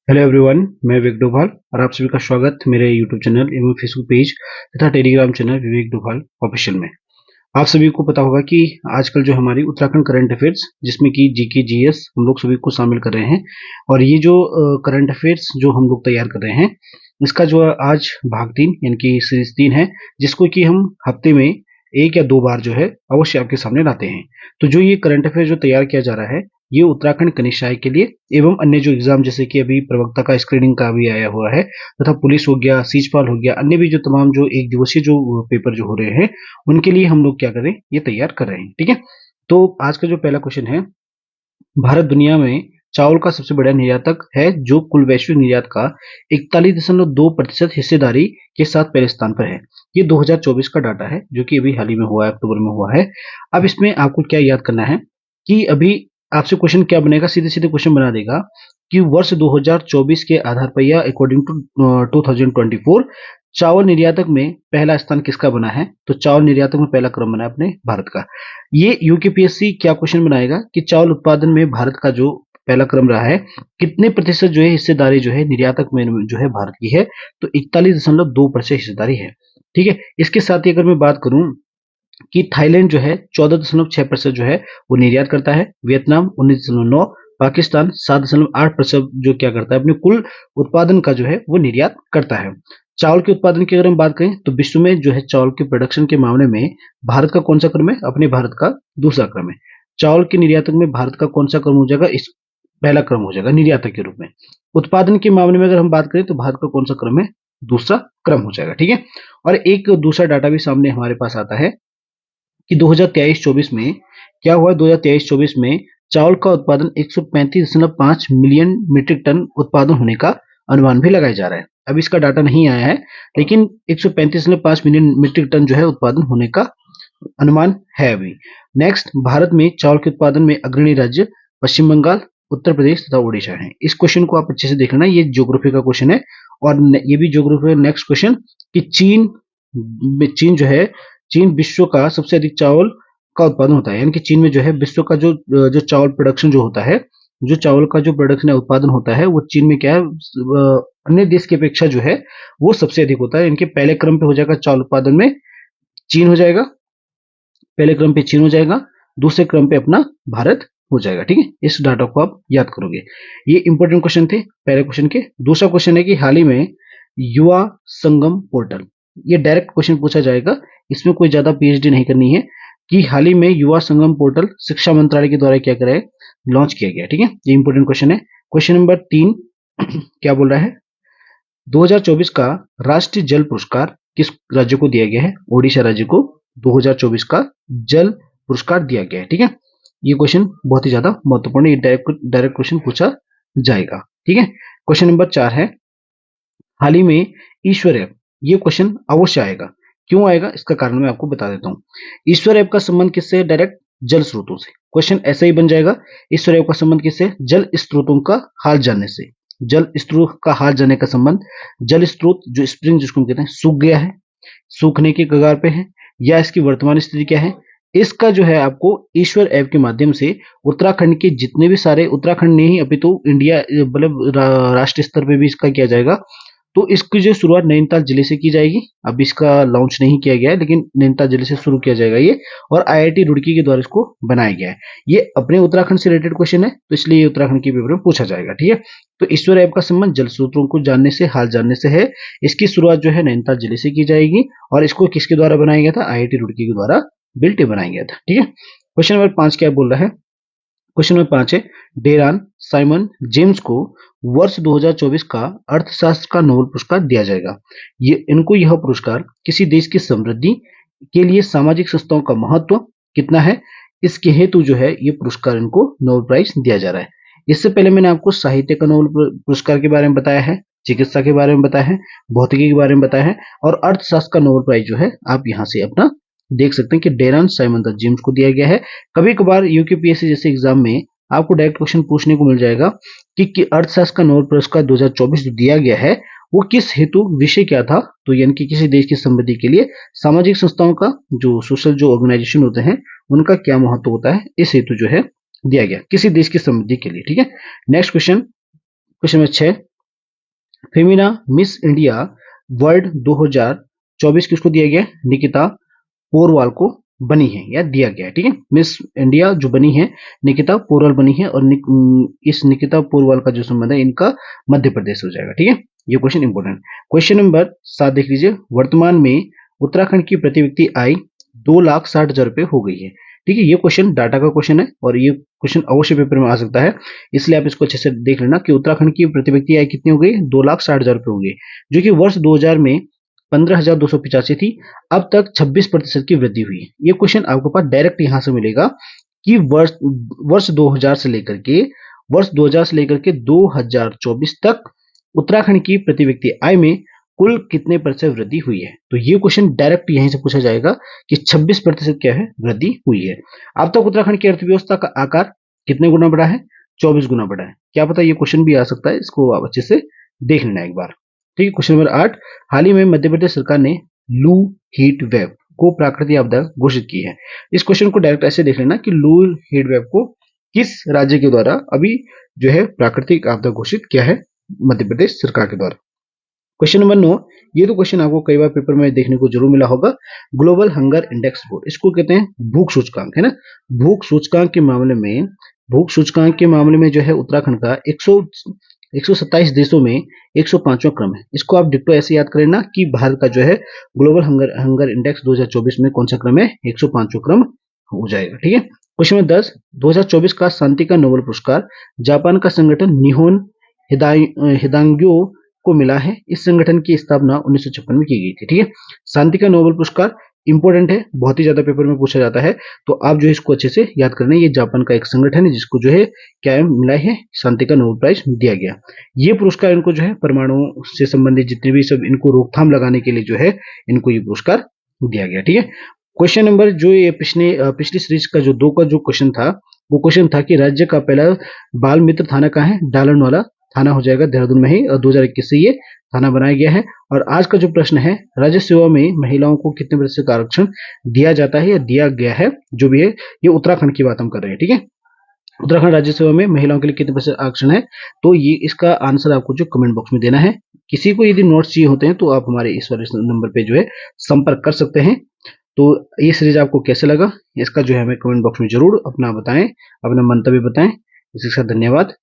Hello everyone, मैं विवेक डोभाल और आप सभी का स्वागत मेरे यूट्यूब चैनल एवं फेसबुक पेज तथा टेलीग्राम चैनल विवेक डोभाल ऑफिशियल में। आप सभी को पता होगा कि आजकल जो हमारी उत्तराखंड करंट अफेयर्स जिसमें कि जीके जीएस हम लोग सभी को शामिल कर रहे हैं और ये जो करंट अफेयर्स जो हम लोग तैयार कर रहे हैं इसका जो आज भाग 3 यानी कि सीरीज 3 है, जिसको कि हम हफ्ते में एक या दो बार जो है अवश्य आपके सामने लाते हैं। तो जो ये करंट अफेयर जो तैयार किया जा रहा है ये उत्तराखंड कनिष्ठ आयोग के लिए एवं अन्य जो एग्जाम जैसे कि अभी प्रवक्ता का स्क्रीनिंग का भी आया हुआ है तथा पुलिस हो गया, सीजपाल हो गया, अन्य भी जो तमाम जो एक दिवसीय जो पेपर जो हो रहे हैं उनके लिए हम लोग क्या करें ये तैयार कर रहे हैं। ठीक है, तो आज का जो पहला क्वेश्चन है, भारत दुनिया में चावल का सबसे बड़ा निर्यातक है जो कुल वैश्विक निर्यात का 41.2% हिस्सेदारी के साथ पहले स्थान पर है। ये 2024 का डाटा है जो कि अभी हाल ही में हुआ है, अक्टूबर में हुआ है। अब इसमें आपको क्या याद करना है कि अभी आपसे क्वेश्चन क्या बनेगा, सीधे सीधे क्वेश्चन बना देगा कि वर्ष 2024 के आधार पर या अकॉर्डिंग टू 2024 चावल निर्यातक में पहला स्थान किसका बना है। तो चावल निर्यातक में पहला क्रम बना है अपने भारत का। ये यूकेपीएससी क्या क्वेश्चन बनाएगा कि चावल उत्पादन में भारत का जो पहला क्रम रहा है, कितने प्रतिशत जो है हिस्सेदारी जो है निर्यातक में जो है भारत की है। तो 41.2% हिस्सेदारी है। ठीक है, इसके साथ ही अगर मैं बात करूं कि थाईलैंड जो है 14.6% जो है वो निर्यात करता है, वियतनाम 19.9, पाकिस्तान 7.8% जो क्या करता है अपने कुल उत्पादन का जो है वो निर्यात करता है। चावल के उत्पादन की अगर हम बात करें तो विश्व में जो है चावल के प्रोडक्शन के मामले में भारत का कौन सा क्रम है, अपने भारत का दूसरा क्रम है। चावल के निर्यातक में भारत का कौन सा क्रम हो जाएगा, इस पहला क्रम हो जाएगा निर्यातक के रूप में। उत्पादन के मामले में अगर हम बात करें तो भारत का कौन सा क्रम है, दूसरा क्रम हो जाएगा। ठीक है, और एक दूसरा डाटा भी सामने हमारे पास आता है कि 2023-24 में क्या हुआ। 2023-24 में चावल का उत्पादन 135.5 मिलियन मीट्रिक टन उत्पादन होने का अनुमान भी लगाया जा रहा है। अब इसका डाटा नहीं आया है लेकिन 135.5 मिलियन मीट्रिक टन जो है उत्पादन होने का अनुमान है अभी। नेक्स्ट, भारत में चावल के उत्पादन में अग्रणी राज्य पश्चिम बंगाल, उत्तर प्रदेश तथा उड़ीसा है। इस क्वेश्चन को आप अच्छे से देख लेना, ये ज्योग्राफी का क्वेश्चन है और ये भी ज्योग्राफी का। नेक्स्ट क्वेश्चन कि चीन जो है, चीन विश्व का सबसे अधिक चावल का उत्पादन होता है, यानी कि चीन में जो है विश्व का जो चावल प्रोडक्शन जो होता है, जो चावल का जो प्रोडक्शन है उत्पादन होता है वो चीन में क्या है अन्य देश की अपेक्षा जो है वो सबसे अधिक होता है। इनके पहले क्रम पे हो जाएगा चावल उत्पादन में चीन हो जाएगा, पहले क्रम पे चीन हो जाएगा, दूसरे क्रम पे अपना भारत हो जाएगा। ठीक है, इस डाटा को आप याद करोगे। ये इंपॉर्टेंट क्वेश्चन थे पहले क्वेश्चन के। दूसरा क्वेश्चन है कि हाल ही में युवा संगम पोर्टल, ये डायरेक्ट क्वेश्चन पूछा जाएगा, इसमें कोई ज्यादा पीएचडी नहीं करनी है, कि हाल ही में युवा संगम पोर्टल शिक्षा मंत्रालय के द्वारा क्या कराए लॉन्च किया गया। ठीक है, ये इंपॉर्टेंट क्वेश्चन है। क्वेश्चन नंबर 3 क्या बोल रहा है, 2024 का राष्ट्रीय जल पुरस्कार किस राज्य को दिया गया है। ओडिशा राज्य को 2024 का जल पुरस्कार दिया गया है। ठीक है, ये क्वेश्चन बहुत ही ज्यादा महत्वपूर्ण है, डायरेक्ट क्वेश्चन पूछा जाएगा। ठीक है, क्वेश्चन नंबर 4 है, हाल ही में ईश्वर ऐप, ये क्वेश्चन अवश्य आएगा। क्यों आएगा इसका कारण मैं आपको बता देता हूँ। ईश्वर ऐप का संबंध किससे है, डायरेक्ट जल स्रोतों से। क्वेश्चन ऐसा ही बन जाएगा, ईश्वर ऐप का संबंध किससे, जल स्रोतों का हाल जानने से। जल स्रोत का हाल जानने का संबंध, जल स्रोत जो स्प्रिंग जिसको हम कहते हैं सूख गया है, सूखने के कगार पे है, या इसकी वर्तमान स्थिति क्या है, इसका जो है आपको ईश्वर ऐप के माध्यम से उत्तराखंड के जितने भी सारे, उत्तराखंड नहीं अपितु इंडिया मतलब राष्ट्रीय स्तर पे भी इसका किया जाएगा। तो इसकी जो शुरुआत नैनीताल जिले से की जाएगी। अब इसका लॉन्च नहीं किया गया है लेकिन नैनीताल जिले से शुरू किया जाएगा ये, और आईआईटी रुड़की के द्वारा इसको बनाया गया है। ये अपने उत्तराखंड से रिलेटेड क्वेश्चन है तो इसलिए उत्तराखंड के पेपर में पूछा जाएगा। ठीक है, तो ईश्वर ऐप का संबंध जल स्रोतों को जानने से, हाल जानने से है। इसकी शुरुआत जो है नैनीताल जिले से की जाएगी और इसको किसके द्वारा बनाया गया था, आईआईटी रुड़की के द्वारा बिल्ट बनाया गया था। ठीक है, क्वेश्चन नंबर 5 क्या बोल रहा है, क्वेश्चन नंबर 5 है, डेरान साइमन जेम्स को वर्ष 2024 का अर्थशास्त्र का नोबेल पुरस्कार दिया जाएगा। ये इनको यह पुरस्कार किसी देश की समृद्धि के लिए सामाजिक संस्थाओं का महत्व कितना है, इसके हेतु जो है ये पुरस्कार इनको नोबेल प्राइज दिया जा रहा है। इससे पहले मैंने आपको साहित्य का नोबेल पुरस्कार के बारे में बताया है, चिकित्सा के बारे में बताया है, भौतिकी के बारे में बताया है, और अर्थशास्त्र का नोबेल प्राइज जो है आप यहाँ से अपना देख सकते हैं कि डेरन साइमन द जेम्स को दिया गया है। कभी कभार यूकेपीएससी जैसे एग्जाम में आपको डायरेक्ट क्वेश्चन पूछने को मिल जाएगा कि अर्थशास्त्र का नोबेल पुरस्कार 2024 जो दिया गया है वो किस हेतु, विषय क्या था। तो यानी कि किसी देश की समृद्धि के लिए सामाजिक संस्थाओं का, जो सोशल जो ऑर्गेनाइजेशन होते हैं उनका क्या महत्व होता है, इस हेतु जो है दिया गया किसी देश की समृद्धि के लिए। ठीक है, next question, question number 6, Femina miss India world 2024 किसको दिया गया? निकिता पोरवाल को बनी है या दिया गया है। ठीक है, मिस इंडिया जो बनी है निकिता पोरवाल बनी है, और इस निकिता पोरवाल का जो संबंध है इनका मध्य प्रदेश हो जाएगा। ठीक है, ये क्वेश्चन इंपॉर्टेंट। क्वेश्चन नंबर 7 देख लीजिए। वर्तमान में उत्तराखंड की प्रति व्यक्ति आय 2,60,000 रुपए हो गई है। ठीक है, ये क्वेश्चन डाटा का क्वेश्चन है और ये क्वेश्चन अवश्य पेपर में आ सकता है, इसलिए आप इसको अच्छे से देख लेना कि उत्तराखंड की प्रति व्यक्ति आय कितनी हो गई? 2,60,000 रुपए हो गई, जो कि वर्ष 2000 में 15,285 थी। अब तक 26% की वृद्धि हुई है। ये क्वेश्चन आपको पास डायरेक्ट यहां से मिलेगा कि वर्ष 2000 से लेकर के 2024 तक उत्तराखंड की प्रति व्यक्ति आय में कुल कितने प्रतिशत वृद्धि हुई है। तो ये क्वेश्चन डायरेक्ट यहीं से पूछा जाएगा कि 26% क्या है? वृद्धि हुई है। अब तक उत्तराखंड की अर्थव्यवस्था का आकार कितने गुना बढ़ा है? 24 गुना बढ़ा है। क्या पता ये क्वेश्चन भी आ सकता है, इसको आप अच्छे से देख लेना एक बार। ठीक है, क्वेश्चन नंबर 8। हाल ही में मध्य प्रदेश सरकार ने लू हीट वेव को प्राकृतिक आपदा घोषित की है। इस क्वेश्चन को डायरेक्ट ऐसे देख लेना कि लू हीट वेव को किस राज्य के द्वारा अभी जो है प्राकृतिक आपदा घोषित किया है? मध्य प्रदेश सरकार के द्वारा। Question number 9। ये तो क्वेश्चन आपको कई बार पेपर में देखने को जरूर मिला होगा। ग्लोबल हंगर इंडेक्स रिपोर्ट, इसको कहते हैं भूख सूचकांक, है ना। भूख सूचकांक के मामले में जो है उत्तराखंड का 127 देशों में 105वां क्रम है। इसको आप डिट्टो ऐसे याद करें ना कि भारत का जो है ग्लोबल हंगर इंडेक्स 2024 में कौन सा क्रम है? 105वां क्रम हो जाएगा। ठीक है, क्वेश्चन नंबर 10। 2024 का शांति का नोबेल पुरस्कार जापान का संगठन निहोन हिदांग्यो को मिला है। इस संगठन की स्थापना 1956 में की गई थी। ठीक है, शांति का नोबेल पुरस्कार इंपॉर्टेंट है, बहुत ही ज्यादा पेपर में पूछा जाता है, तो आप जो है इसको अच्छे से याद करना है। ये जापान का एक संगठन है जिसको जो है क्या मिला है? शांति का नोबेल प्राइज दिया गया। ये पुरस्कार इनको जो है परमाणु से संबंधित जितने भी सब इनको रोकथाम लगाने के लिए जो है इनको ये पुरस्कार दिया गया। ठीक है, क्वेश्चन नंबर जो ये पिछली सीरीज का जो 2 का जो क्वेश्चन था, वो क्वेश्चन था कि राज्य का पहला बाल मित्र थाना कहाँ है? डालन वाला थाना हो जाएगा देहरादून में ही, और 2021 से ये थाना बनाया गया है। और आज का जो प्रश्न है, राज्य सेवा में महिलाओं को कितने प्रतिशत का आरक्षण दिया जाता है या दिया गया है? जो भी है, ये उत्तराखंड की बात हम कर रहे हैं। ठीक है, उत्तराखंड राज्य सेवा में महिलाओं के लिए कितने प्रतिशत आरक्षण है? तो ये इसका आंसर आपको जो कमेंट बॉक्स में देना है। किसी को यदि नोट्स चाहिए होते हैं तो आप हमारे इस वाले नंबर पे जो है संपर्क कर सकते हैं। तो ये सीरीज आपको कैसे लगा, इसका जो है हमें कमेंट बॉक्स में जरूर अपना बताएं, अपना मंतव्य बताएं। इसके साथ धन्यवाद।